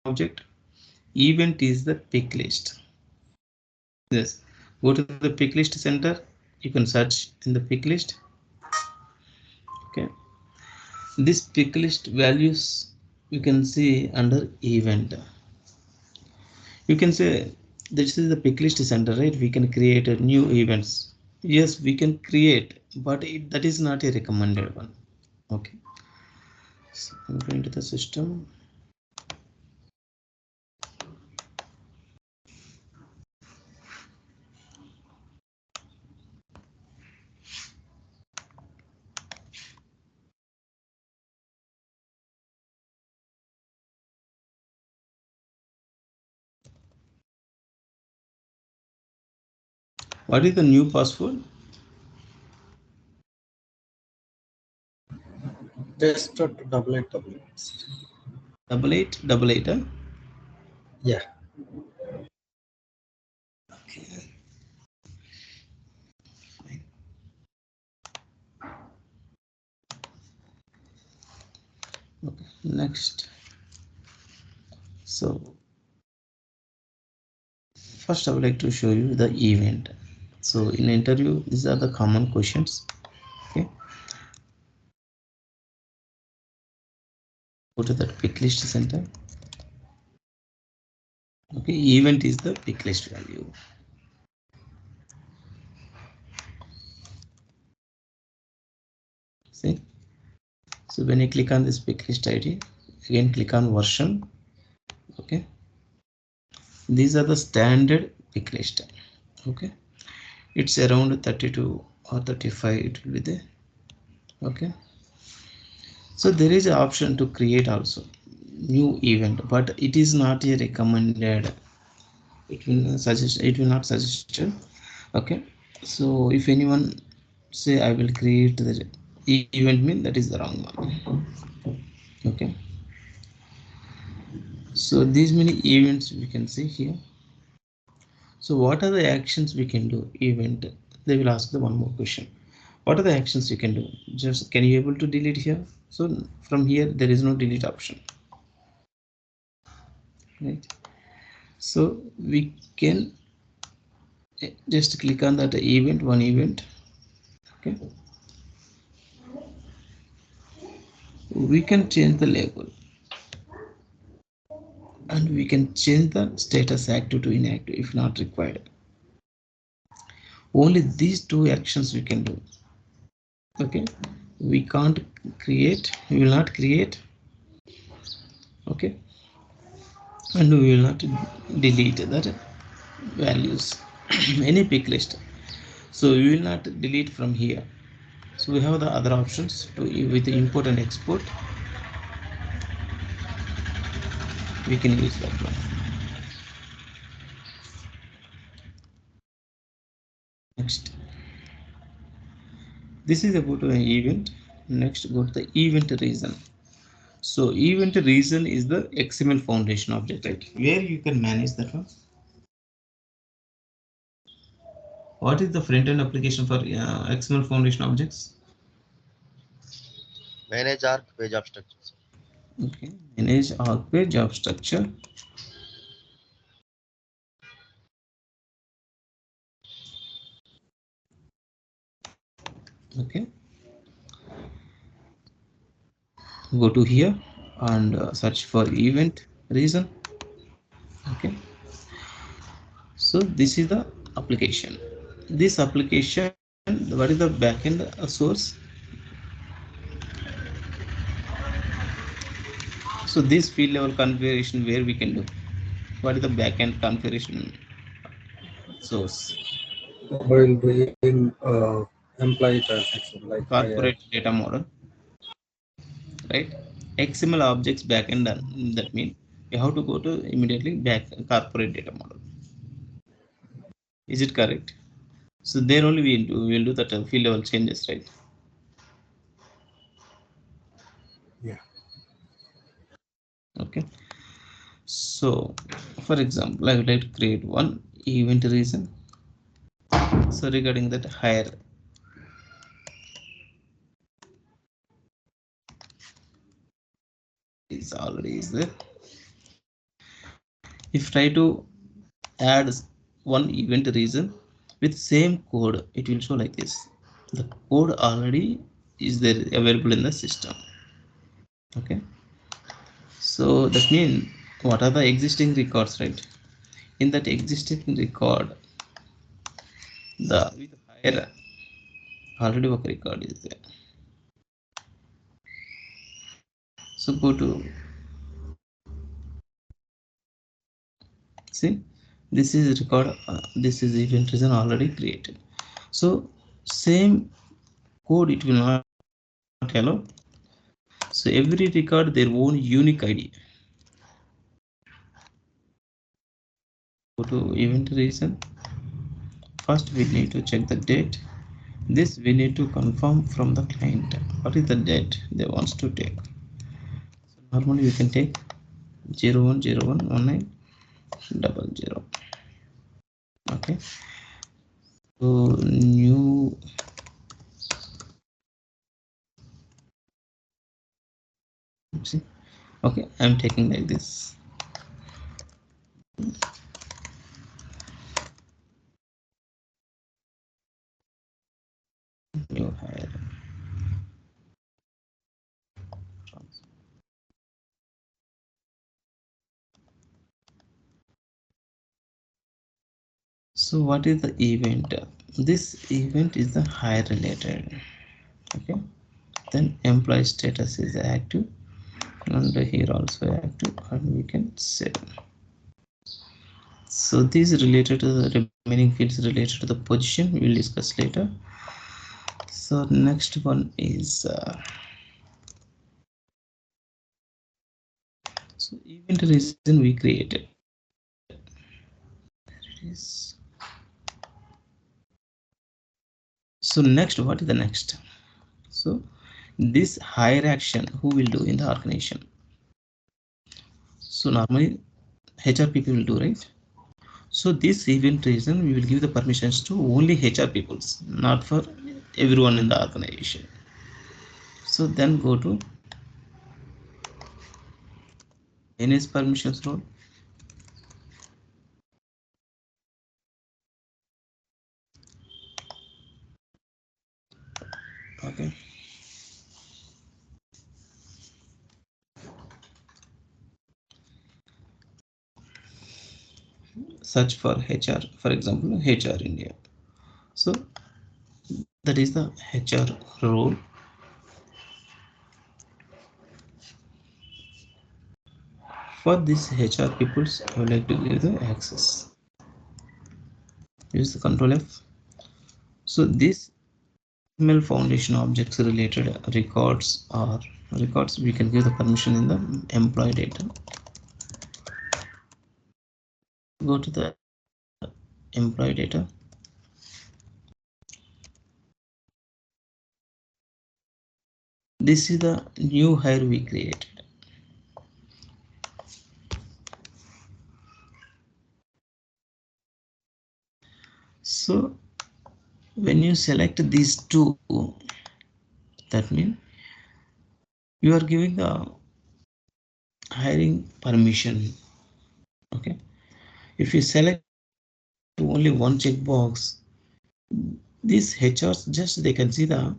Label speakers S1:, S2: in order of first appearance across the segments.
S1: object. Event is the pick list. Yes, go to the pick list center. You can search in the pick list. Okay, this pick list values you can see under event. You can say this is the pick list center, right? We can create a new events. Yes, we can create, but that is not a recommended one. Okay, so I'm going to the system. What is the new password?
S2: Just double it.
S1: Double eight, double eight. Huh?
S2: Yeah.
S1: Okay. Fine. Okay. Next. So first I would like to show you the event. So in interview, these are the common questions. Okay. Go to that pick list center. Okay, event is the pick list value. See, so when you click on this pick list ID, again click on version. Okay, these are the standard pick list. Okay, it's around 32 or 35. It will be there. Okay, so there is an option to create also new event, but it is not a recommended. It will suggest. It will not suggest. Okay, so if anyone say I will create the event, mean that is the wrong one. Okay, so these many events we can see here. So what are the actions we can do? Event, they will ask the one more question. What are the actions you can do? Just can you able to delete here? So from here there is no delete option, right? So we can just click on that event, one event. Okay, we can change the label and we can change the status active to inactive if not required. Only these two actions we can do. Okay, we can't create, we will not create. Okay, and we will not delete that values any pick list, so we will not delete from here. So we have the other options to with the import and export, we can use that one. Next, this is about an event. Next, go to the event reason. So event reason is the XML foundation object, right? Where you can manage that one. What is the front-end application for XML foundation objects?
S2: Manage arc page of structures.
S1: Okay, manage arc page job structure. Okay, go to here and search for event reason. Okay, so this is the application. This application, what is the backend source? So this field level configuration where we can do, what is the backend configuration source?
S2: While doing employee transaction like hire.
S1: Corporate data model, right? XML objects backend, that means you have to go to immediately back corporate data model. Is it correct? So there only we will do that field level changes, right?
S2: Yeah.
S1: Okay, so for example I would like to create one event reason. So regarding that hire, is already is there. If try to add one event reason with same code, it will show like this. The code already is there available in the system. Okay, so that means what are the existing records, right? In that existing record, the with higher already work record is there. So go to, see, this is record, this is event reason already created. So same code it will not allow. So every record their own unique ID. Go to event reason. First we need to check the date. This we need to confirm from the client what is the date they wants to take. So normally we can take 01/01/1900. Okay, so new, see, okay, I'm taking like this. New hire. So what is the event? This event is the hire related. Okay, then employee status is active, and here also active, and we can save. So these related to the remaining fields related to the position we will discuss later. So next one is so event reason we created. There it is. So next, what is the next? So this higher action who will do in the organization? So normally HR people will do, right? So this event reason we will give the permissions to only HR peoples, not for everyone in the organization. So then go to manage permissions role. Okay. Search for HR, for example, HR India. So that is the HR role. For this HR peoples, I would like to give the access. Use the Control F. So this email foundation objects related records or records, we can give the permission in the employee data. Go to the employee data. This is the new hire we created. So when you select these two, that means you are giving the hiring permission. Okay, if you select only one checkbox, these HRs just they can see the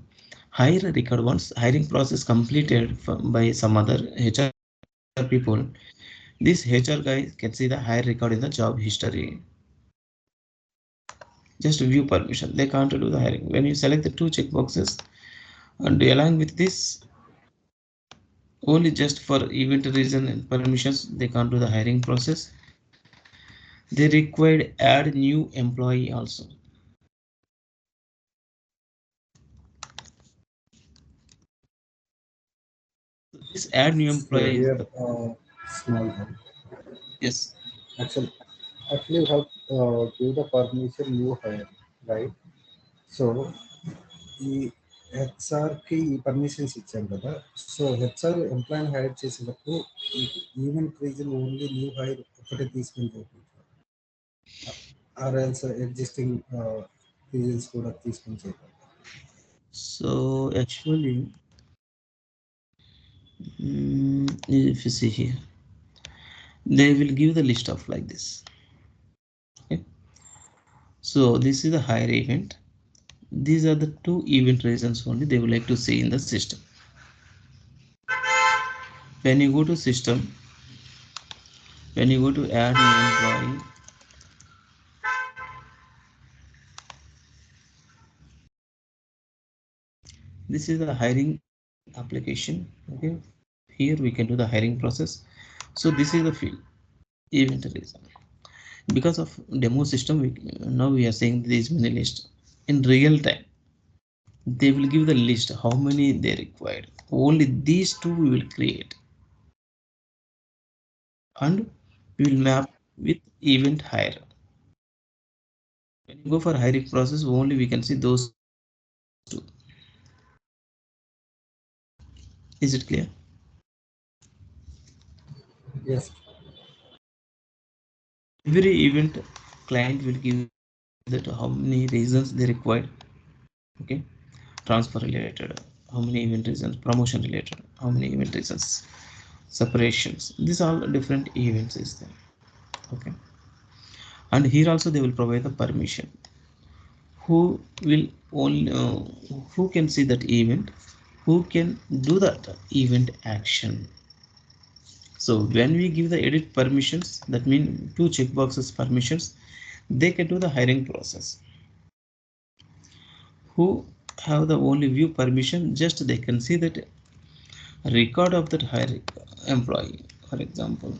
S1: hire record once hiring process completed by some other HR people. This HR guy can see the hire record in the job history. Just view permission, they can't do the hiring. When you select the two checkboxes and along with this, only just for event reason and permissions, they can't do the hiring process. They required add new employee also. This add new
S2: So
S1: employee is
S2: here,
S1: the,
S2: small one.
S1: yes.
S2: Actually, actually, we have give the permission new hire, right? So ఈ హెచ్ఆర్కి ఈ permissions ఇచ్చాం కదా. So HR ఎంప్లాయీని hire చేసేటప్పుడు event reason only new hire ఒకటే తీసుకొని చేయాలి, or else existing reasons కూడా తీసుకొని చేయాలి.
S1: So actually, if you see here, they will give the list of like this. Okay. So this is the hire event. These are the two event reasons only they would like to see in the system. When you go to system, when you go to add new employee, this is the hiring application. Okay, here we can do the hiring process. So this is the field event reason. Because of demo system, now we are saying these many list in real time. They will give the list how many they required. Only these two we will create, and we will map with event hire. When you go for hiring process, only we can see those two. Is it clear?
S2: Yes.
S1: Every event client will give that how many reasons they required. Okay, transfer related, how many event reasons, promotion related, how many event reasons, separations. These all different events is there. Okay, and here also they will provide the permission. Who will only who can see that event? Who can do that event action? So when we give the edit permissions, that means two checkboxes permissions, they can do the hiring process. Who have the only view permission, just they can see that record of that hiring employee. For example,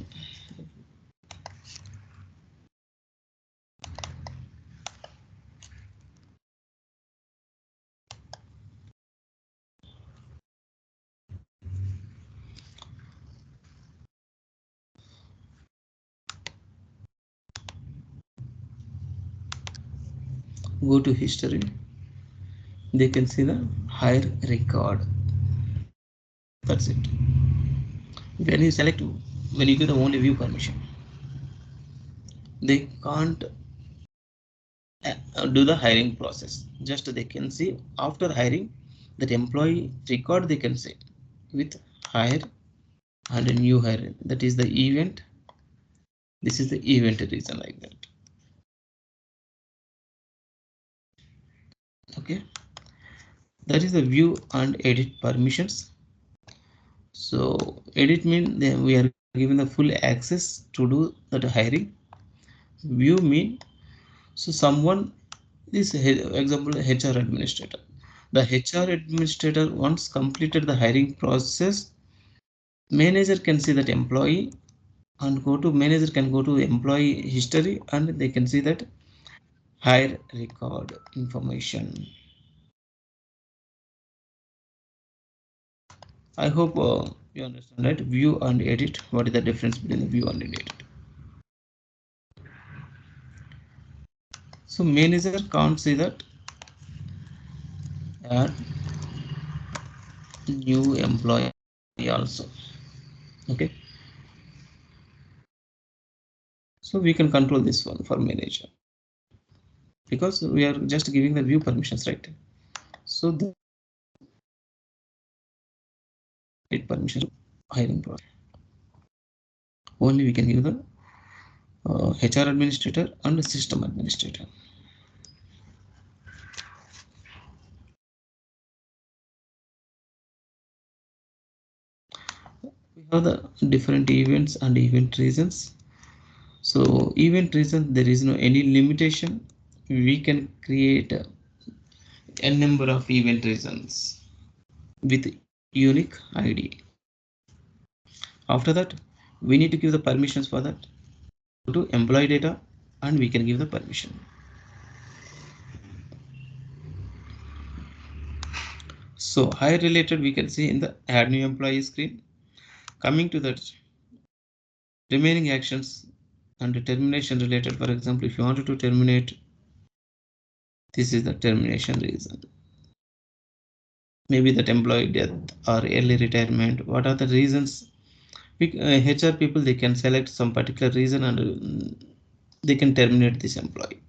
S1: go to history, they can see the hire record. That's it. When you select, when you get the only view permission, they can't do the hiring process. Just they can see after hiring that employee record, they can see with hire and a new hire. That is the event. This is the event reason like that. Okay, that is the view and edit permissions. So edit mean then we are given the full access to do that hiring. View mean so someone, this example HR administrator. The HR administrator once completed the hiring process, manager can see that employee and go to manager can go to employee history and they can see that hire record information. I hope you understand, right? View and edit. What is the difference between the view and edit? So manager can't see that add new employee also. Okay. So we can control this one for manager because we are just giving the view permissions, right? So the permission hiring process. Only we can give the HR administrator and the system administrator. We have the different events and event reasons. So event reason, there is no any limitation. We can create a number of event reasons with unique ID. After that, we need to give the permissions for that. Go to employee data and we can give the permission. So hire related we can see in the add new employee screen. Coming to that remaining actions and termination related, for example, if you wanted to terminate, this is the termination reason. Maybe that employee death or early retirement. What are the reasons? HR people, they can select some particular reason and they can terminate this employee.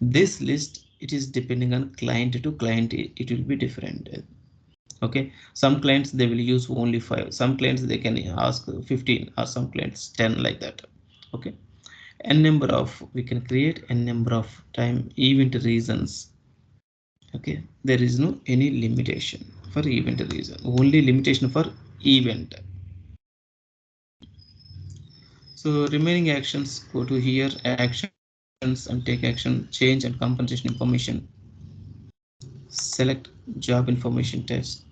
S1: This list, it is depending on client to client, it will be different. Okay, some clients they will use only 5, some clients they can ask 15, or some clients 10, like that. Okay, n number of, we can create n number of time event reasons. Okay, there is no any limitation for event reason, only limitation for event. So remaining actions, go to here, actions, and take action, change and compensation information, select job information test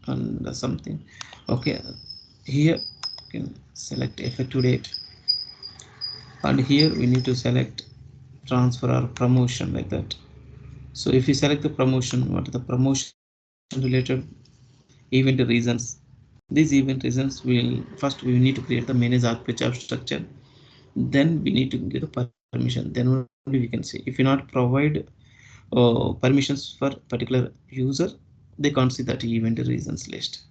S1: and something. Okay, here you can select effective date, and here we need to select transfer or promotion, like that. So if you select the promotion, what are the promotion related event reasons? These event reasons will, first we need to create the manage architecture structure, then we need to give the permission, then only we can see. If you not provide permissions for particular user, they can't see that event reasons list.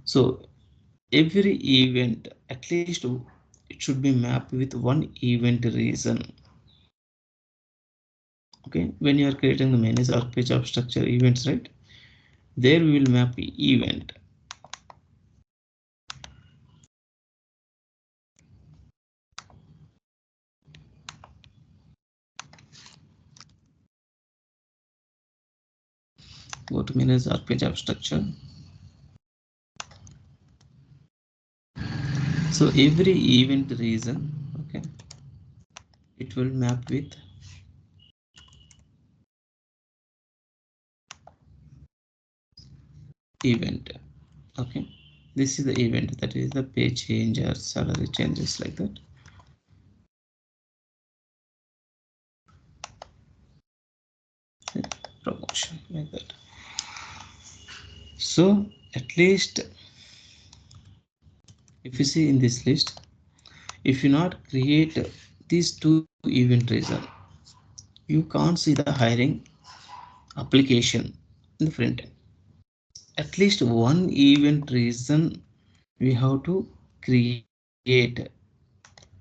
S1: So every event, at least it should be mapped with one event reason. Okay, when you are creating the manage architecture of structure events, right, there we will map event. Go to manage architecture of structure. So every event reason, okay, it will map with event. Okay, this is the event, that is the pay change or salary changes, like that. Promotion, like that. So at least if you see in this list, if you not create these two event reason, you can't see the hiring application in the front end. At least one event reason we have to create,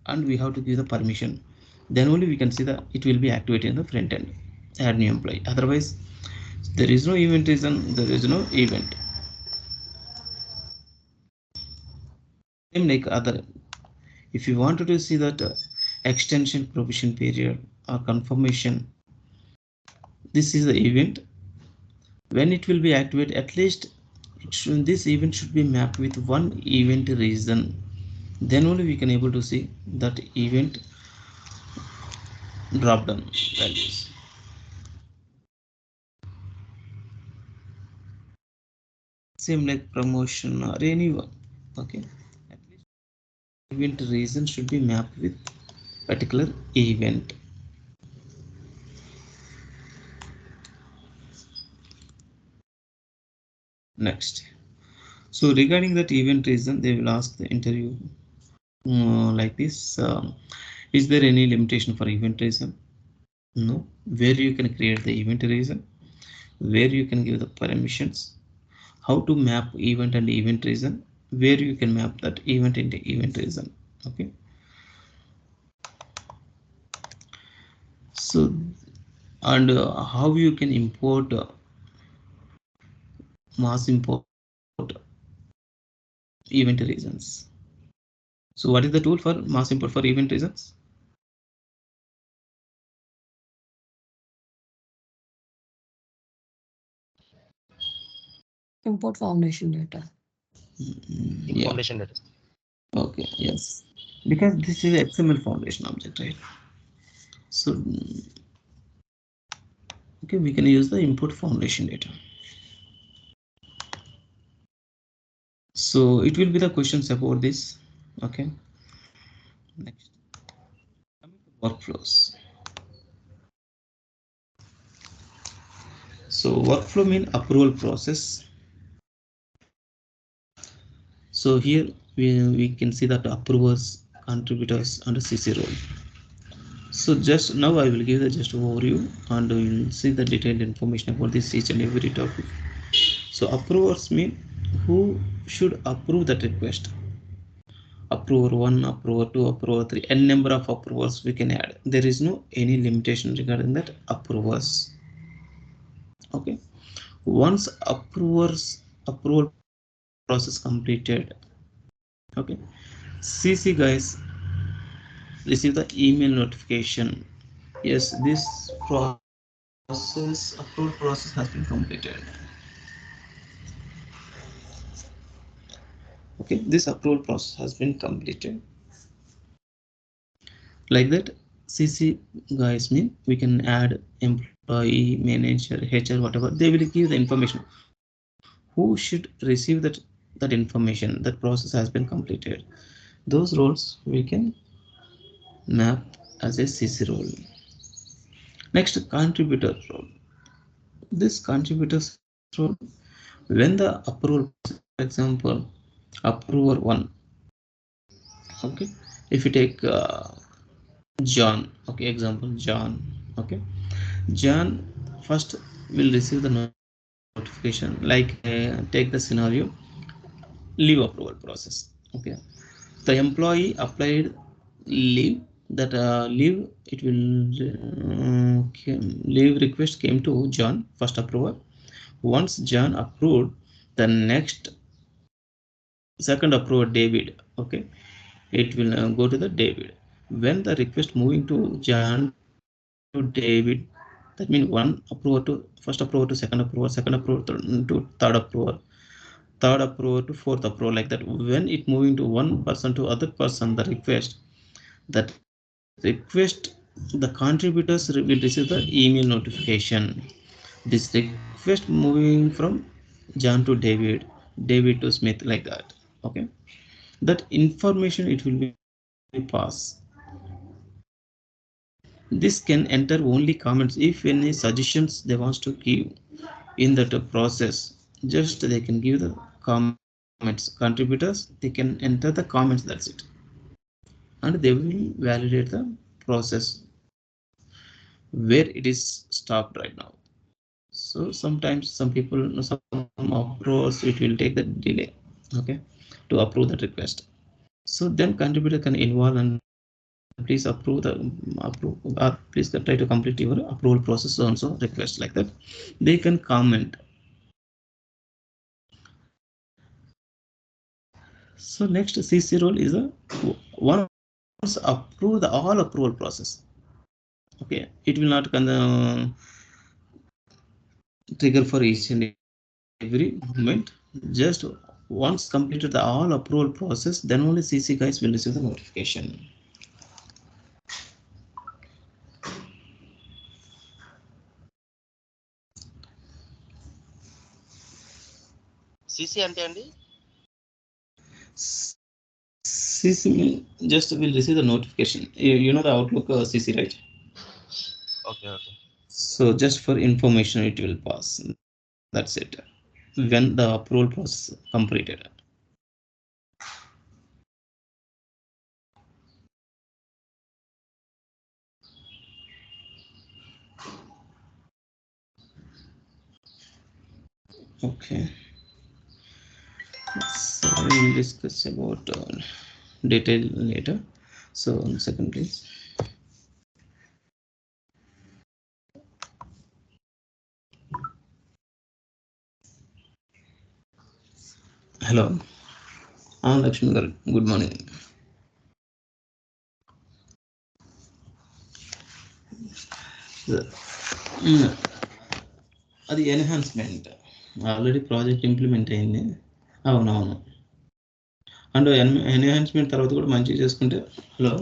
S1: and we have to give the permission, then only we can see the it will be activated in the front end, add new employee. Otherwise there is no event reason, there is no event. Same like other, if you wanted to see that extension provision period or confirmation, this is the event. When it will be activated, at least this event should be mapped with one event reason, then only we can able to see that event drop down values. Same like promotion or anyone. Okay, at least event reason should be mapped with particular event. Next, so regarding that event reason, they will ask the interview like this, is there any limitation for event reason? No. Where you can create the event reason, where you can give the permissions, how to map event and event reason, where you can map that event into event reason. Okay, so and how you can import mass import event reasons. So what is the tool for mass import for event reasons?
S3: Import foundation data.
S1: Yeah.
S4: Foundation data.
S1: Okay. Yes. Because this is XML foundation object, right? So okay, we can use the input foundation data. So it will be the questions about this. Okay. Next, workflows. So workflow mean approval process. So here we can see that approvers, contributors, and CC role. So just now I will give the just overview, and we will see the detailed information about this each and every topic. So approvers mean who should approve that request. Approver 1, approver 2, approver 3, n number of approvers we can add. There is no any limitation regarding that approvers. Okay. Once approval process completed, okay, CC guys receive the email notification. Yes, this approval process has been completed. Okay, this approval process has been completed. Like that, CC guys mean we can add employee, manager, HR, whatever. They will give the information. Who should receive that information? That process has been completed. Those roles we can map as a CC role. Next, contributor role. This contributors role, when the approval process, for example, approver 1, okay, if you take John, okay, example John, okay, John first will receive the notification, like take the scenario, leave approval process, okay. The employee applied leave, that leave, it will leave request came to John, first approver. Once John approved, the next second approver David, okay, it will go to the David. When the request moving to John to David, that means one approver to first approver to second approver, second approver to third approver, third approver to fourth approver, like that. When it moving to one person to other person, the request, that request, the contributors will receive the email notification. This request moving from John to David, David to Smith, like that. Okay, that information it will be passed. This can enter only comments if any suggestions they wants to give in that process. Just they can give the comments. Contributors they can enter the comments, that's it, and they will validate the process where it is stopped right now. So sometimes some people, some approves, it will take the delay, okay, to approve that request. So then contributor can involve and please approve, please try to complete your approval process also request, like that. They can comment. So next CC role is a once approve the all approval process, okay, it will not trigger for each and every moment. Just once completed the all approval process, then only CC guys will receive the notification.
S3: CC అంటే అండి?
S1: CC just will receive the notification. You know the Outlook CC, right?
S3: Okay. Okay.
S1: So just for information, it will pass. That's it. When the approval process completed. Okay. So we will discuss about detail later. So one second, please. Hello. Lakshmi garu, good morning. Mm, అది enhancement already project implement అయింది. అవునవును. And enhancement తర్వాత కూడా మంచిగా చేసుకుంటే, hello,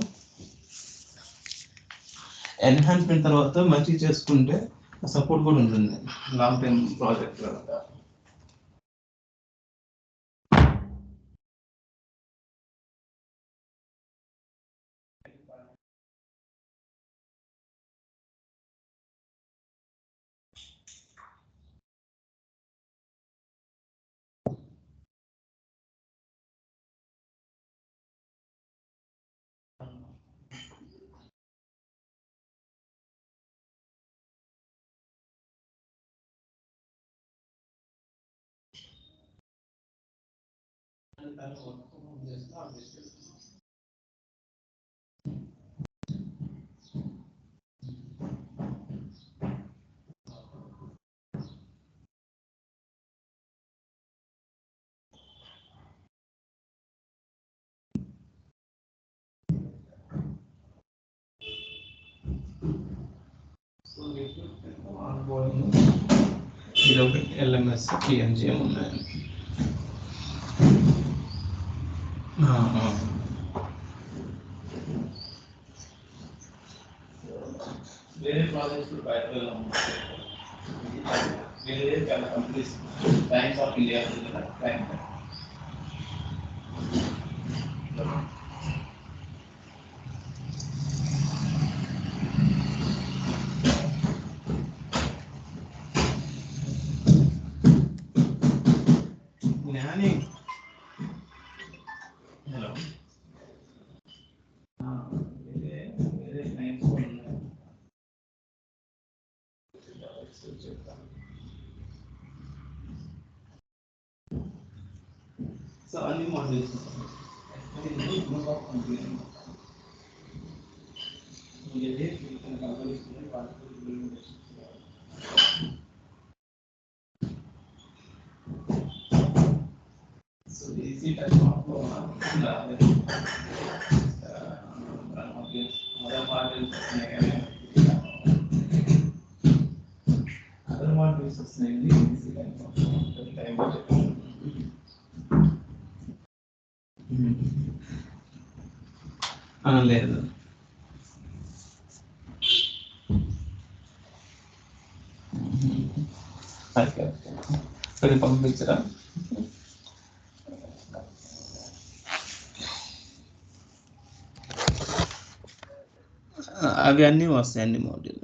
S1: enhancement తర్వాత మంచిగా చేసుకుంటే సపోర్ట్ కూడా ఉంటుంది లాంగ్ టైం ప్రాజెక్ట్ కనుక. బోర్డింగ్ ఇది ఒక LMS PNGM ఉన్నాయి. వేరే ప్రాజెక్ట్స్ బయట వేరే చాలా companies times of India bank జ్ఞాని హలో వేరే క్లయింట్స్ కూడా ఉన్నాయి. సో అన్ని modules so easy touch other modules లేదు అది పంపించరా అవి అన్నీ వస్తాయి అన్ని మాడ్యూల్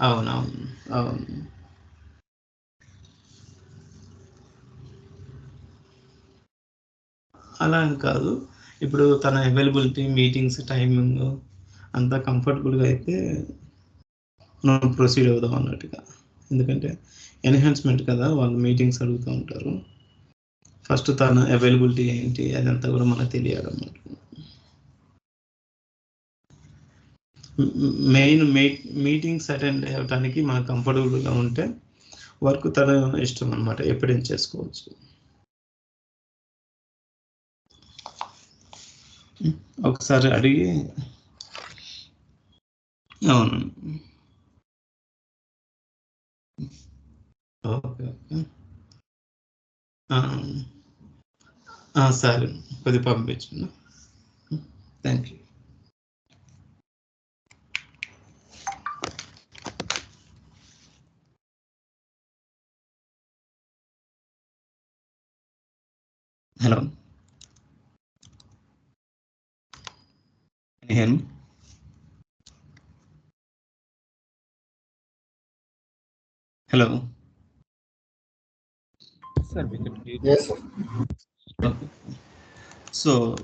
S1: అవునవును అవును అలా అని కాదు ఇప్పుడు తన అవైలబిలిటీ మీటింగ్స్ టైమింగ్ అంతా కంఫర్టబుల్గా అయితే మనం ప్రొసీడ్ అవుదాం అన్నట్టుగా ఎందుకంటే ఎన్హాన్స్మెంట్ కదా వాళ్ళు మీటింగ్స్ అడుగుతూ ఉంటారు ఫస్ట్ తన అవైలబిలిటీ ఏంటి అదంతా కూడా మనకు తెలియాలన్నమాట మెయిన్ మీటింగ్స్ అటెండ్ అవ్వడానికి మనకు కంఫర్టబుల్గా ఉంటే వర్క్ తన ఇష్టం అనమాట ఎప్పుడైనా చేసుకోవచ్చు ఒకసారి అడిగి అవును ఓకే ఓకే సరే కొద్దిగా పంపించండి thank you hello can you hear me? Hello.
S4: Sir, we can hear you.
S2: Yes, sir.
S1: Okay. So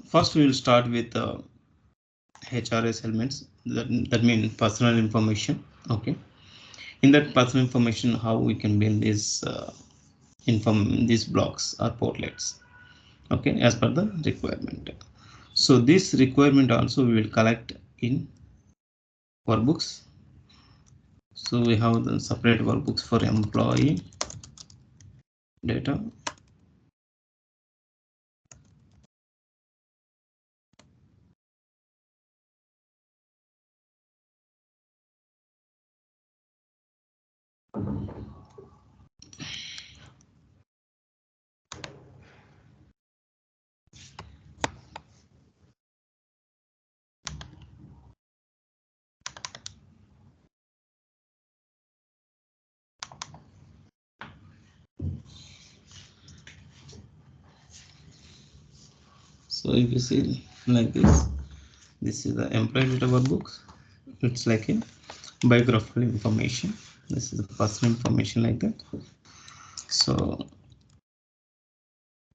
S1: first we will start with HRS elements that mean personal information. Okay. In that personal information, how we can build this these blocks or portlets. Okay, as per the requirement. So this requirement also we will collect in workbooks. So we have the separate workbooks for employee data. So if you see like this is the employee data workbook. It's like a biographical information. This is the personal information like that. So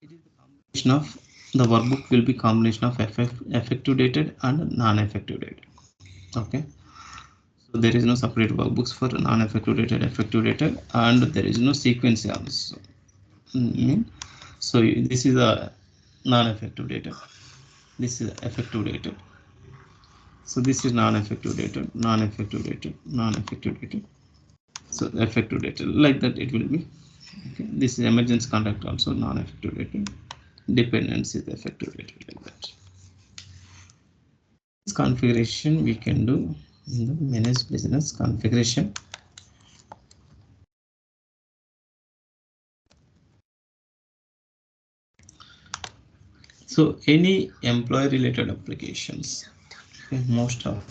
S1: it is the combination of the workbook will be combination of effective dated and non-effective dated. Okay. So there is no separate workbooks for non-effective dated, effective dated, and there is no sequence also. So this is a non-effective data. This is effective data. So this is non-effective data, non-effective data, non-effective data. So effective data like that it will be. Okay. This is emergency contact also non-effective data. Dependence is effective data like that. configuration we can do in the manage business configuration. So any employee related applications, okay, most of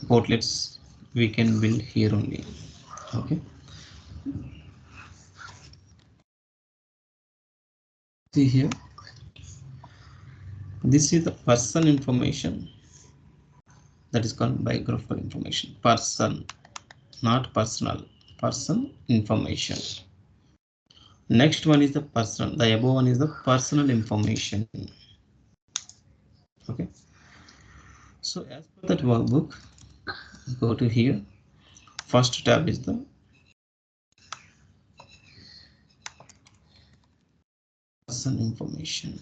S1: portlets we can build here only. Okay, see here, this is the person information, that is called biographical information. Person, not personal, person information. Next one is the personal, the above one is the personal information. Okay, so as per that workbook, go to here, first tab is the person information.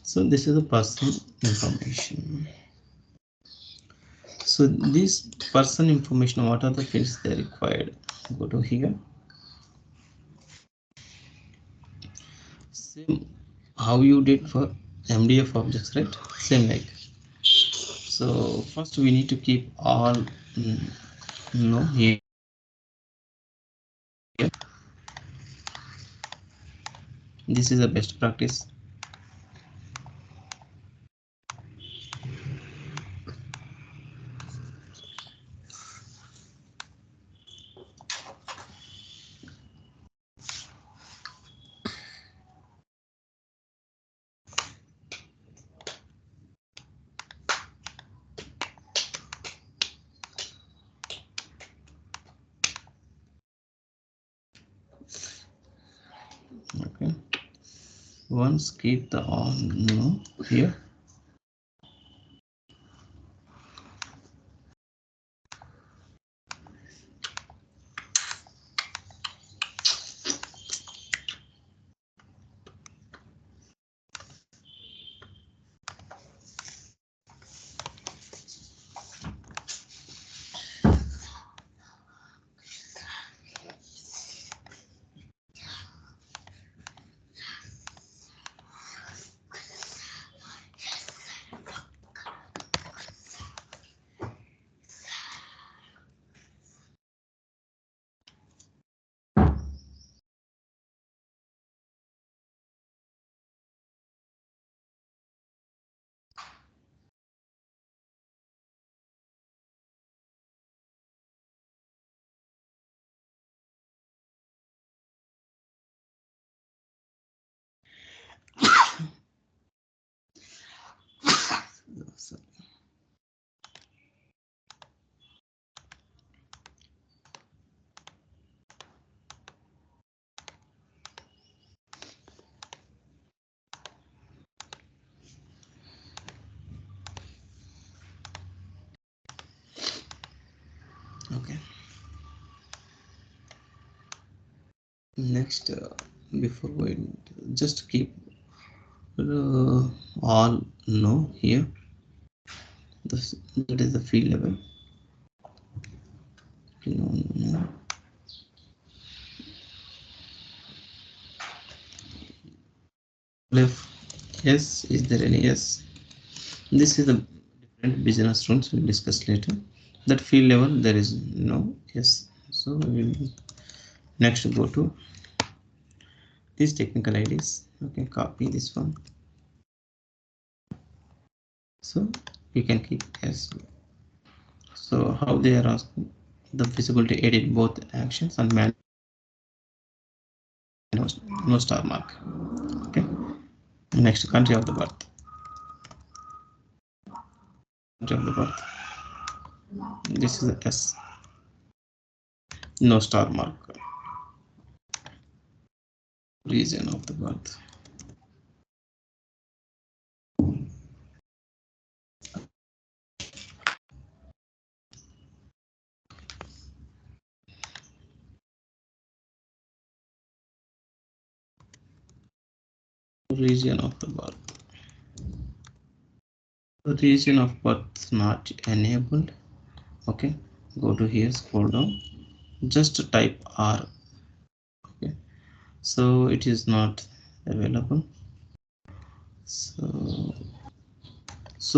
S1: So this is the personal information. So this person information, what are the fields they required? Go to here. Same how you did for MDF objects, right? Same like. So first we need to keep all here. This is the best practice. Okay, once keep the on here. Okay, next before going, just keep all here. That is the field level. No. Left, yes. Is there any yes? This is the different business rules we'll discuss later. That field level there is no yes. So we will next go to these technical IDs. Okay, copy this one. So you can keep yes. So how they are asking the visibility edit both actions and man no star mark. Okay, next country of the birth. Country of the birth. This is a S. No star mark. Region of the birth. region of the birth. The region of birth not enabled. Okay, go to here, scroll down, just type R. Okay, so it is not available. So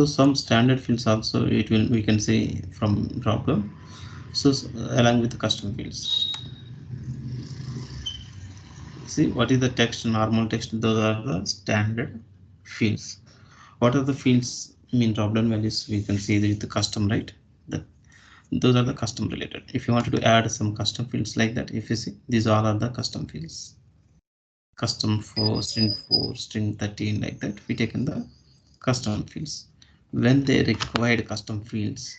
S1: some standard fields also it will, we can say, from drop down. So along with the custom fields, see what is the text, normal text, those are the standard fields. What are the fields mean drop down values, we can see with the custom, right? The, those are the custom related. If you wanted to add some custom fields like that, if you see, these all are the custom fields. Custom for string 4, string 13, like that, we taken the custom fields. When they required custom fields,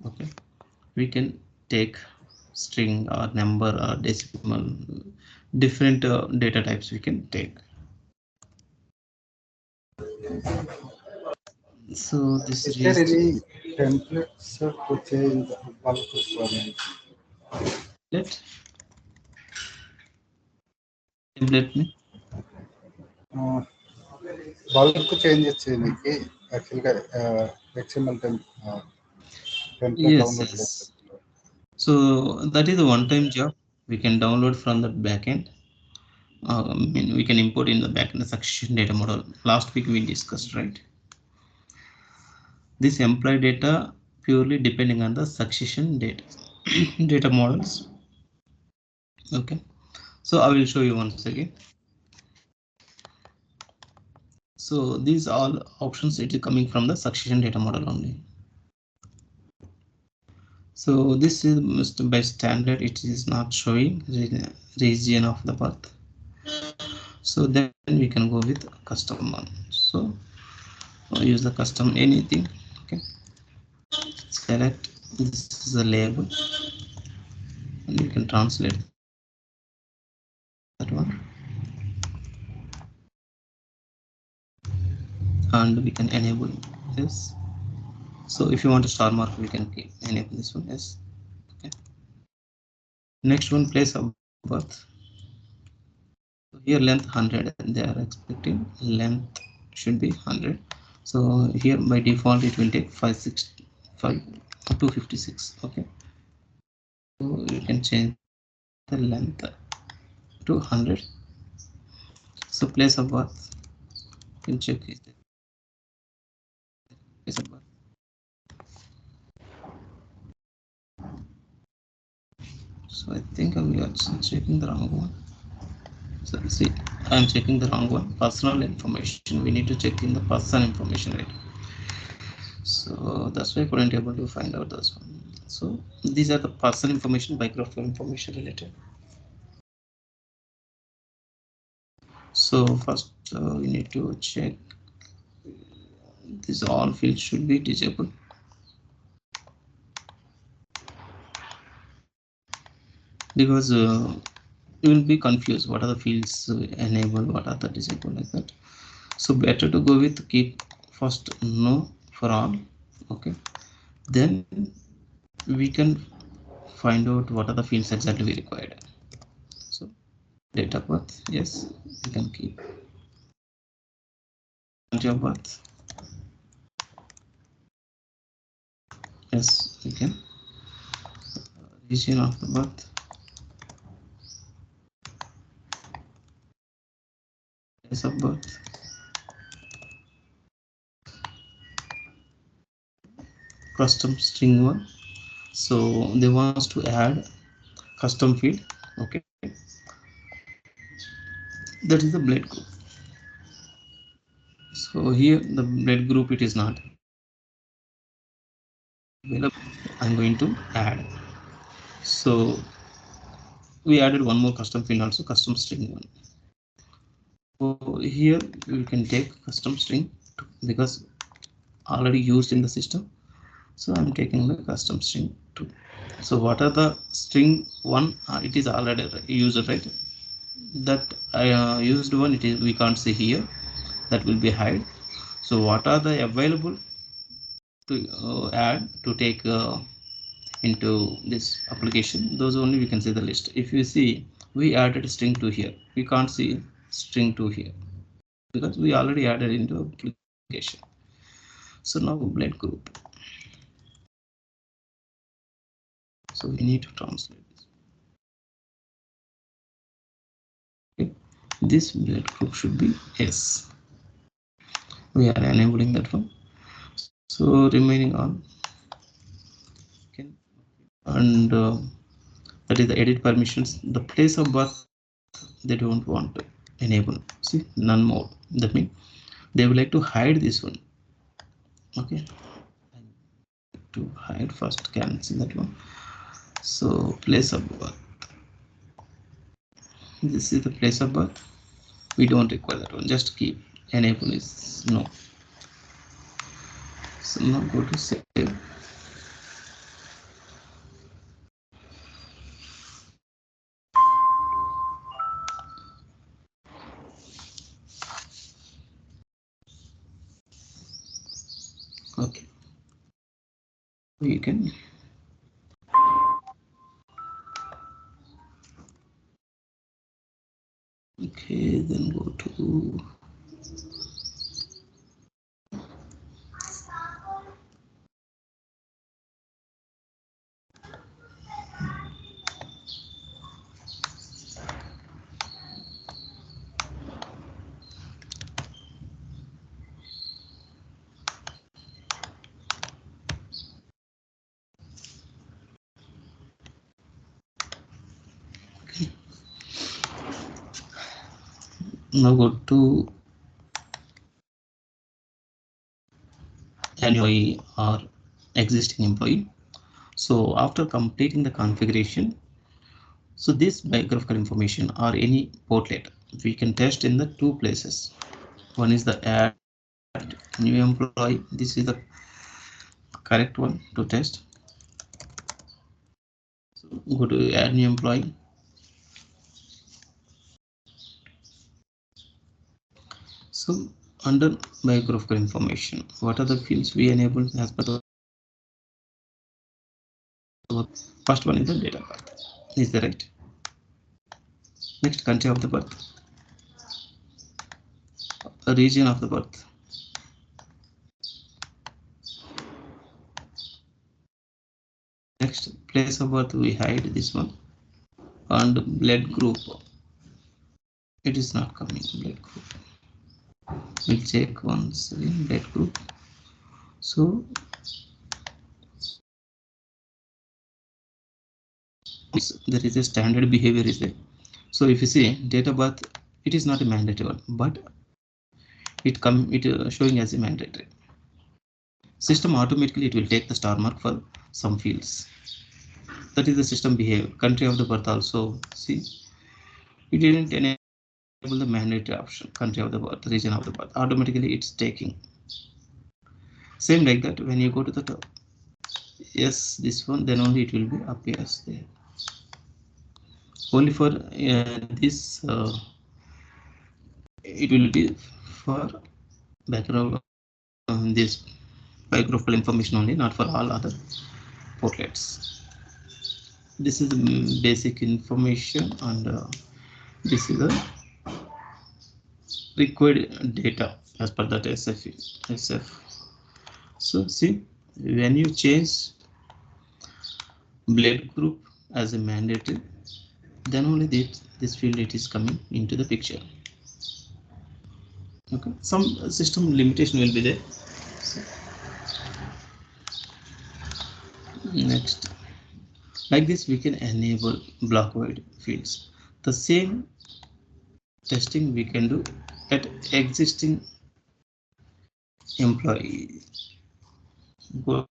S1: okay, we can take string or number or decimal, different data types we can take. So this
S2: Is there
S1: is
S2: any templates to change bulk requirements?
S1: let template me.
S2: Bulk changes చేయడానికి యాక్చువల్గా XML template
S1: Yes,
S2: download
S1: yes.
S2: చేస్తారు.
S1: So that is a one-time job. We can download from the backend. I mean, we can import in the backend the succession data model. Last week we discussed, right? This employee data purely depending on the succession data data models. Okay, so I will show you once again. So these all options, it is coming from the succession data model only. So this is by standard, it is not showing region of the birth. So then we can go with custom one. So use the custom anything. Okay, select, this is a label, and you can translate that one, and we can enable this. So if you want a star mark, we can enable this one. Yes. Okay, next one, place of birth. So here length 100, and they are expecting length should be 100. So here by default it will take 565 256. Okay, so you can change the length to 100. So place of birth, you can check is the place of birth. So I think we are checking the wrong one. So see, I'm checking the wrong one. Personal information, we need to check in the person information, right? So that's why I couldn't able to find out those one. So these are the person information, biographical information related. So first we need to check these all fields should be disabled. Because you will be confused what are the fields enabled, what are the disabled, like that. So better to go with keep first no for all. Okay, then we can find out what are the fields exactly we required. So date of birth, yes, we can keep. Country of birth, yes, we can. Region of the birth, place of birth, custom string one. So they wants to add custom field. Okay, that is the blade group. So here the blade group, it is not available. I'm going to add. So we added one more custom field also, custom string one. So here we can take custom string because already used in the system. So I'm taking the custom string 2. So what are the string 1? It is already used, right? That I used one, it is, we can't see here, that will be hide. So what are the available to add to take into this application, those only we can see the list. If you see, we added string 2 here, we can't see string 2 here. because we already added into application. So now blood group. So we need to translate this. Okay. This blood group should be S. We are enabling that one. So remaining on. Okay. And that is the edit permissions. The place of birth they don't want to enable. See, none more. That means they would like to hide this one. Okay. To hide first, cancel that one. So place of birth. This is the place of birth. We don't require that one. Just keep enable is no. So now go to save. Okay. We can. Okay, then go to now go to employee or existing employee. So after completing the configuration, so this biographical information or any portlet we can test in the two places. One is the add new employee. This is the correct one to test. So go to add new employee. So under biographical information, what are the fields we enable as per the first one is the date of birth. Is that right? Next, country of the birth, region of the birth, next place of birth we hide this one, and blood group it is not coming. Blood group we'll check once again. Blood group. So there is a standard behavior is there. So if you see date of birth, it is not a mandatory one, but it showing as a mandatory. System automatically it will take the star mark for some fields. That is the system behavior. Country of the birth also, see, it didn't enable the mandatory option. Country of the birth, region of the birth, automatically it's taking. Same like that when you go to the top, yes, this one, then only it will be appears there. Only for this it will be for background this biographical information only, not for all other portlets. This is the basic information, and this is the required data as per that SF. So see, when you change blood group as a mandatory, then only this field it is coming into the picture. Okay, some system limitation will be there. So, next, like this we can enable block void fields. The same testing we can do at existing employee. Go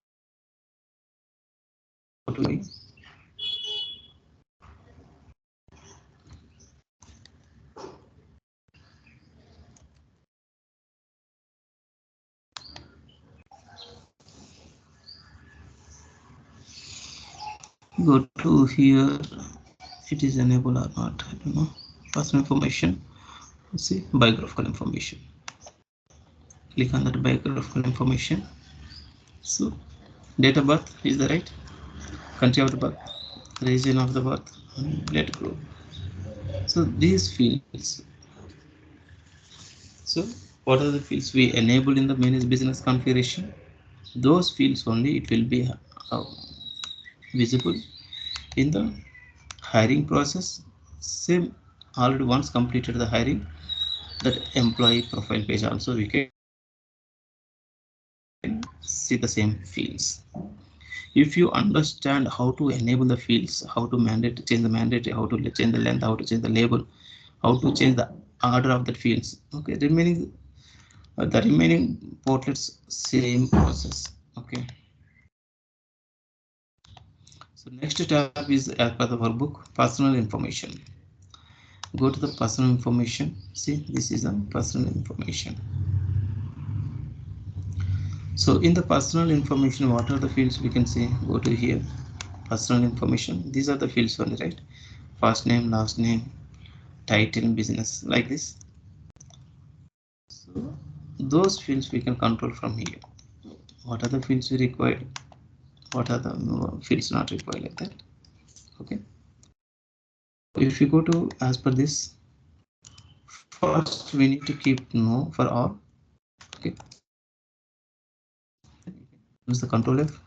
S1: to here. It is enabled or not, I don't know. Personal information. See, biographical information. Click on that biographical information. So date of birth is the right, country of the birth, region of the birth, and blood group. So these fields, So what are the fields we enabled in the manage business configuration? Those fields only it will be visible in the hiring process. Same, already once completed the hiring, that employee profile page also we can see the same fields. If you understand how to enable the fields, how to mandate, change the mandate, how to change the length, how to change the label, how to change the order of the fields, okay, the remaining portlets same process. Okay, so next tab is as per the workbook, personal information. Go to the personal information. See, this is the personal information. So in the personal information, what are the fields we can see? Go to here, personal information. These are the fields only, right? First name, last name, title, business, like this. So those fields we can control from here. What are the fields we require? What are the fields not required, like that? Okay. If you go to as per this, first we need to keep no for all. Okay. Use the control F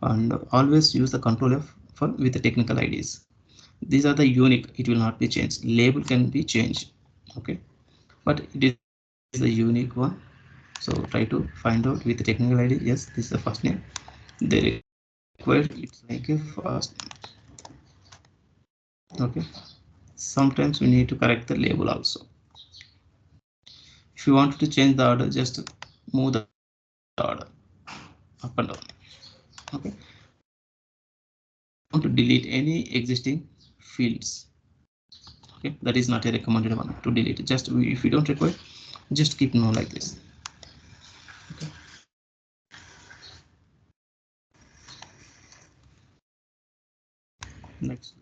S1: and always use the control F for with the technical IDs. These are the unique, it will not be changed. Label can be changed, okay, but it is the unique one. So try to find out with the technical ID. Yes, this is the first name they require, it's like a first name. Okay, sometimes we need to correct the label also. If you want to change the order, just move the order up and down. Okay, want to delete any existing fields. Okay, that is not a recommended one to delete. Just if you don't require, just keep no like this. Okay. Next.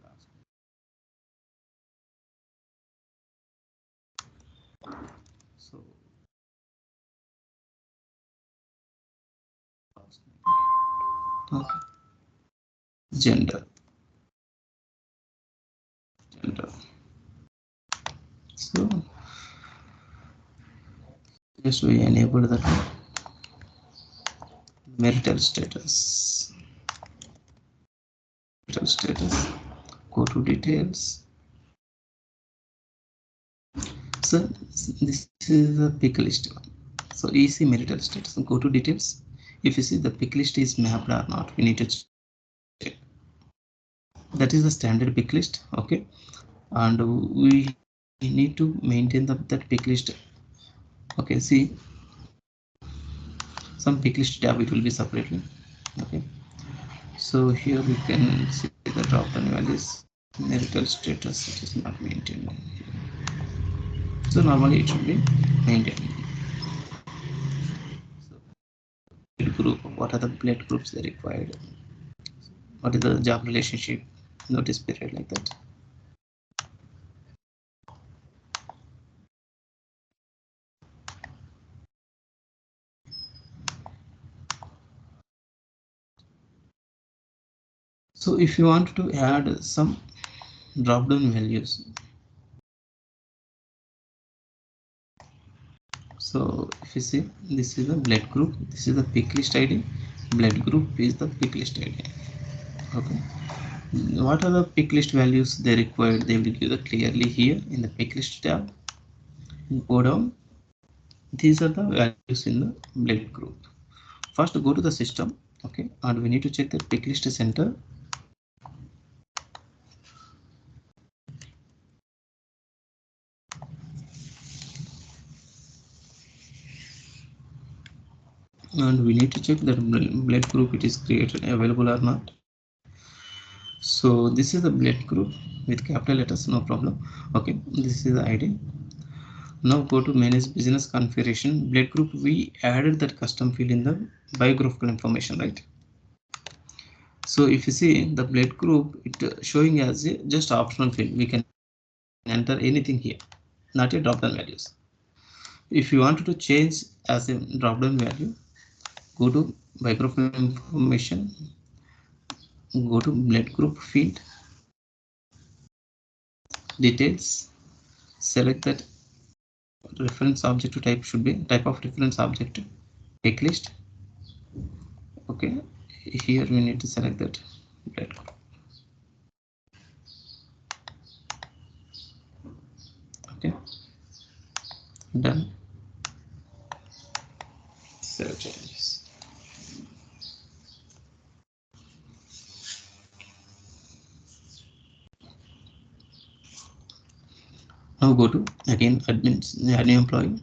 S1: So okay. Gender. So just we enable that marital status. Marital status. Go to details. So this is the pick list. So EC marital status. Go to details. If you see the pick list is mapped or not, we need to check. That is the standard pick list. Okay, and we need to maintain that pick list. Okay, see some pick list tab, it will be separately. Okay, so here we can see the drop down values. Marital status, it is not maintained. So normally it should be maintained. So blood group, what are the blood groups they required? What is the job relationship, notice period, like that. So if you want to add some drop down values, so if you see, this is the blood group, this is the pick list ID, blood group is the pick list ID. Okay, what are the pick list values they required? They will give it clearly here in the pick list tab. Go down, these are the values in the blood group. First go to the system, okay, and we need to check the pick list center. And we need to check that blood group it is created available or not. So this is the blood group with capital letters, no problem. Okay, this is the ID. Now go to manage business configuration. Blood group, we added that custom field in the biographical information, right? So if you see the blood group, it showing as a just optional field. We can enter anything here, not a drop down values. If you wanted to change as a drop down value, go to biographical information, go to blood group field, details, select that reference object type should be type of reference object pick list. Okay, here we need to select that. Okay, done. Save changes. Now go to again admins, add new employee.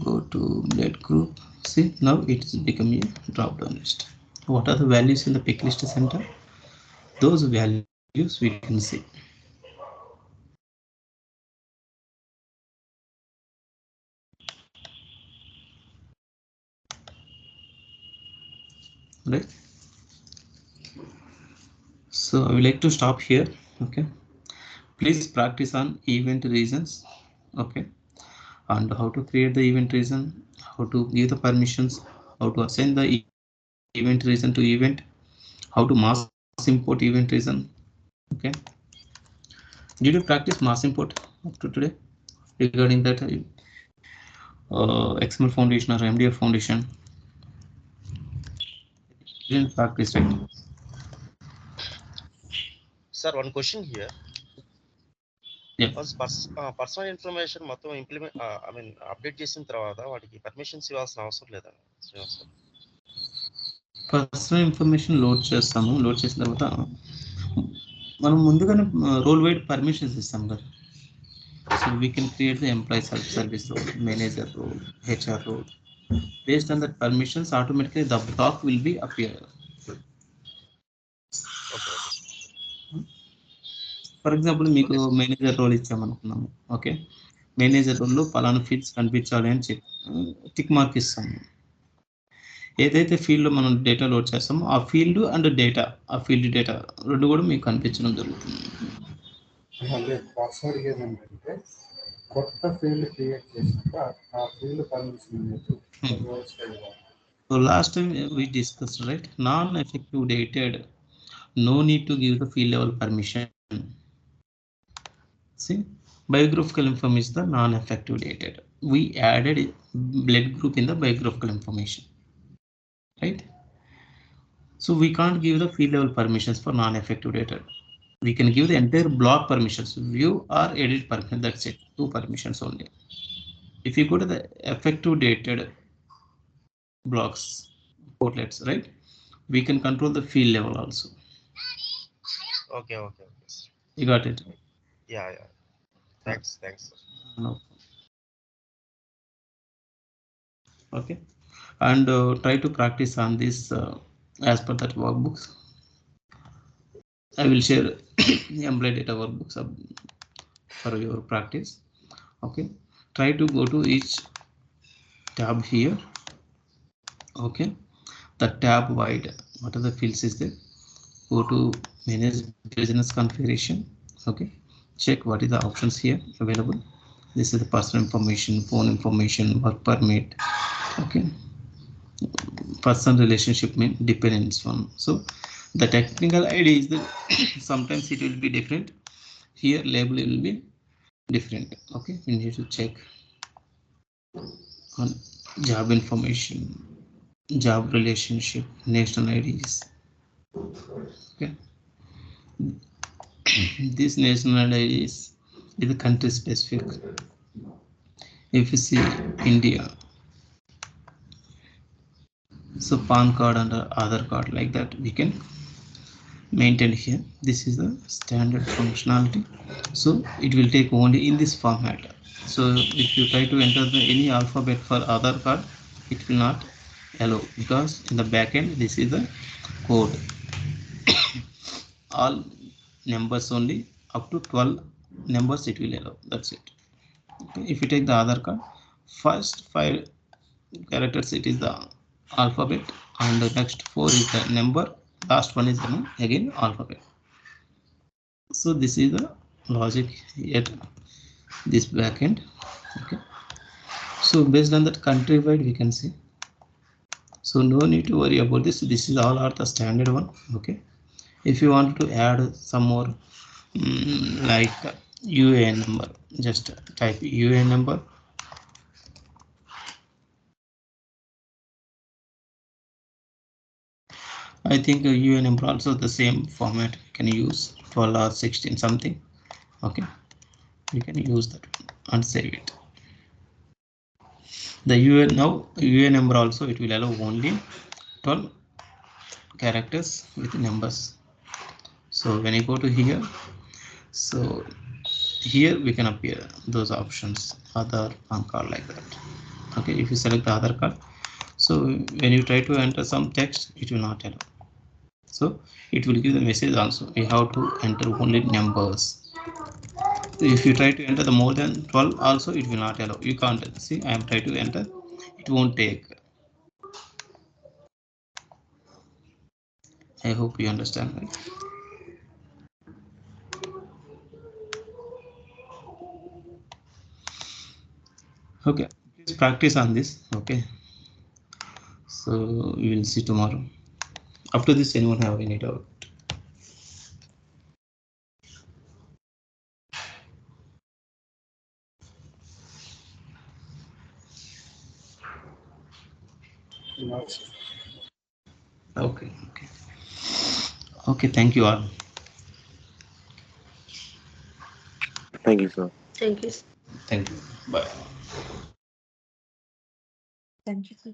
S1: Go to blade group. See, now it is becoming a drop down list. What are the values in the pick list center? Those values we can see. Right. So I would like to stop here. Okay. Please practice on event reasons. Okay. And how to create the event reason, how to give the permissions, how to assign the event reason to event, how to mass import event reason. Okay. Did you practice mass import up to today regarding that XML foundation or MDF foundation? You didn't practice, right?
S3: Sir, one question here.
S1: Yeah.
S3: Once personal information మొత్తం update చేసిన తర్వాత వాటికి permissions ఇవ్వాల్సిన అవసరం లేదా Srinivas sir?
S1: Personal information load చేస్తాము. Load చేసిన తర్వాత మనం ముందుగానే రోల్ వైడ్ పర్మిషన్స్ ఇస్తాం కదా. So we can create the employee self-service role, manager role, HR role. Based on that permissions, automatically the block will be appear.
S3: Okay okay.
S1: For example, మీకు manager role ఇచ్చామనుకున్నాము. Okay, manager రోల్లో పలానా fields కనిపించాలి అని చెప్పి tick mark ఇస్తాము. ఏదైతే ఫీల్డ్లో మనం డేటా లోడ్ చేస్తామో ఆ ఫీల్డ్ అండ్ డేటా, ఆ ఫీల్డ్ డేటా రెండు కూడా మీకు కనిపించడం జరుగుతుంది.
S2: పాస్వర్డ్ ఏంటంటే కొత్త ఫీల్డ్ క్రియేట్ చేసినాక ఆ field permission
S1: So last time we discussed, right, non-effective dated, no need to give the field level permission. See, biographical information is the non-effective dated. We added blood group in the biographical information, right? So we can't give the field level permissions for non-effective dated. We can give the entire block permissions, view or edit permission. That's it, 2 permissions only. If you go to the effective dated blocks portlets, right, we can control the field level also.
S3: Okay.
S1: You got it?
S3: Yeah. Thanks.
S1: No. Okay, and try to practice on this as per that workbooks. I will share employee data workbooks for your practice. Okay, try to go to each tab here. Okay, the tab wide, what are the fields is there? Go to manage business configuration. Okay, check what is the options here available. This is the personal information, phone information, work permit. Okay, person relationship mean dependence one. So the technical ID is that sometimes it will be different. Here label will be different. Okay, we need to check on job information, job relationship, national IDs. Okay, this national IDs is the country specific. If you see India, so PAN card and Aadhaar card, like that we can maintain here. This is the standard functionality, so it will take only in this format. So if you try to enter any alphabet for Aadhaar card, it will not allow, because in the backend this is the code. All numbers only up to 12 numbers it will allow. That's it. Okay. If you take the Aadhaar card, first 5 characters it is the alphabet, and the next 4 is the number, last one is the again alphabet. So this is the logic at this backend. Okay, so based on that country wide we can see, so no need to worry about this. This is all are the standard one. Okay, If you want to add some more like UAN number, just type UAN number. I think UAN number also the same format you can use 12 or 16 something. Okay, you can use that one and save it. The UAN now UAN number also it will allow only 12 characters with numbers. So when you go to here, so here we can appear those options, other PAN card like that. Okay, if you select the other card, so when you try to enter some text, it will not allow. So it will give the message also, you have to enter only numbers. If you try to enter the more than 12 also, it will not allow. You can't see, I am trying to enter, it won't take. I hope you understand, right? Okay, please practice on this. Okay, so we will see tomorrow. After this, anyone have any doubt? Okay, okay, okay. Thank you all.
S4: Thank you, sir.
S5: Thank you.
S1: Thank you. Bye.
S5: Thank you, sir.